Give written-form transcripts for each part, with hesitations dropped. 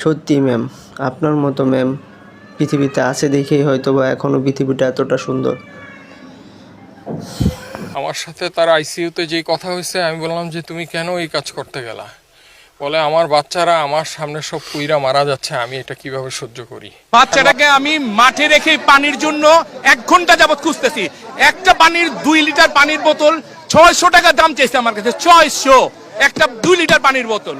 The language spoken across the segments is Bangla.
সত্যি ম্যাম, আপনার মতো ম্যাম পৃথিবীতে আছে দেখেই হয়তো বা এখনও পৃথিবীটা এতটা সুন্দর। আমার সাথে তার আইসিইউতে যেই কথা হয়েছে, আমি বললাম যে তুমি কেন এই কাজ করতে গেলা? বলে আমার বাচ্চারা আমার সামনে সব পুইরা মারা যাচ্ছে, আমি এটা কিভাবে সহ্য করি। বাচ্চাটাকে আমি মাঠে রেখে পানির জন্য 1 ঘন্টা যাবত খুঁজতেছি। একটা পানির 2 লিটার পানির বোতল 600 টাকা দাম চাইছে আমার কাছে। 600 একটা 2 লিটার পানির বোতল,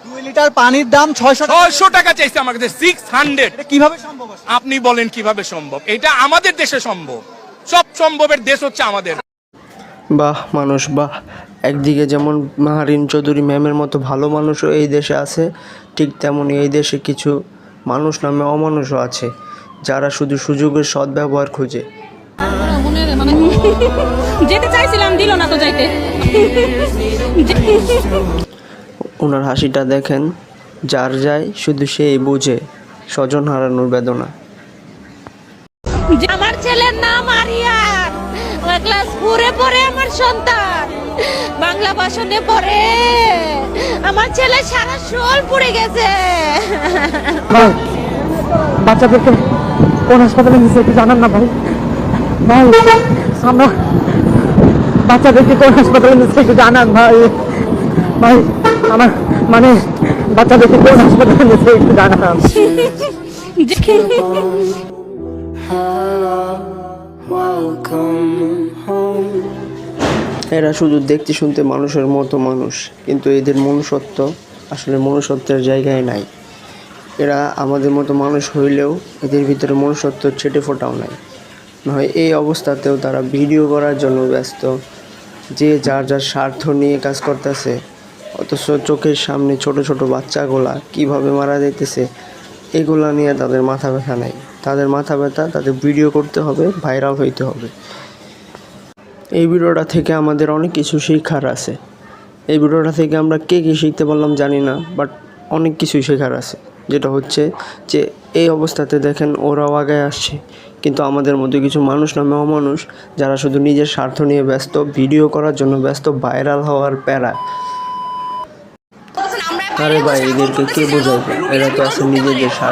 2 লিটার পানির দাম 600 টাকা চাইছে আমার কাছে। 600 কিভাবে সম্ভব? আপনি বলেন কিভাবে সম্ভব? এটা আমাদের দেশে সম্ভব। সব সম্ভবের দেশ হচ্ছে আমাদের। বাহ মানুষ বাহ। একদিকে যেমন মাহারিন চৌধুরী ম্যামের মতো ভালো মানুষও এই দেশে আছে, ঠিক তেমনই এই দেশে কিছু মানুষ নামে অমানুষও আছে, যারা শুধু সুযোগের সদ্ব্যবহার খুঁজে। যেতে চাইছিলাম, দিল না তো যাইতে। ওনার হাসিটা দেখেন, যার যায় শুধু সেই বুঝে স্বজন হারানোর বেদনা। আমার ছেলের নাম আরিয়ান, ক্লাস 4 এ পড়ে আমার সন্তান, বাংলা ভাষণে পড়ে। আমার ছেলে সারা শোল পুড়ে গেছে। বাচ্চাদেরকে কোন হাসপাতালে নিচ্ছে একটু জানান না ভাই। ভাই আমরা বাচ্চাদেরকে কোন হাসপাতালে নিচ্ছে একটু জানান ভাই। ভাই আমার মানে বাচ্চাদেরকে কোন হাসপাতালে নিচ্ছে একটু জানান। এরা শুধু দেখতে শুনতে মানুষের মতো মানুষ, কিন্তু এদের মনুষ্যত্ব আসলে মনুষ্যত্বের জায়গায় নাই। এরা আমাদের মতো মানুষ হইলেও এদের ভিতরে মনুষ্যত্ব ছেটে ফোটাও নাই। নয় এই অবস্থাতেও তারা ভিডিও করার জন্য ব্যস্ত, যে যার যার স্বার্থ নিয়ে কাজ করতেছে, অথচ চোখের সামনে ছোট ছোট বাচ্চাগুলা কিভাবে মারা যাইতেছে এগুলা নিয়ে তাদের মাথা ব্যথা নাই। তাদের মাথা ব্যথা তাদের ভিডিও করতে হবে, ভাইরাল হইতে হবে। এই ভিডিওটা থেকে আমাদের অনেক কিছু শেখার আছে। এই ভিডিওটা থেকে আমরা কে কী শিখতে পারলাম জানি না, বাট অনেক কিছুই শেখার আছে। যেটা হচ্ছে যে এই অবস্থাতে দেখেন ওরাও আগে আসছে, কিন্তু আমাদের মধ্যে কিছু মানুষ নামে অমানুষ, যারা শুধু নিজের স্বার্থ নিয়ে ব্যস্ত, ভিডিও করার জন্য ব্যস্ত, ভাইরাল হওয়ার প্যারা। আরে ভাই, এদেরকে কে বোঝাবে? এরা তো আছে নিজেদের স্বার্থ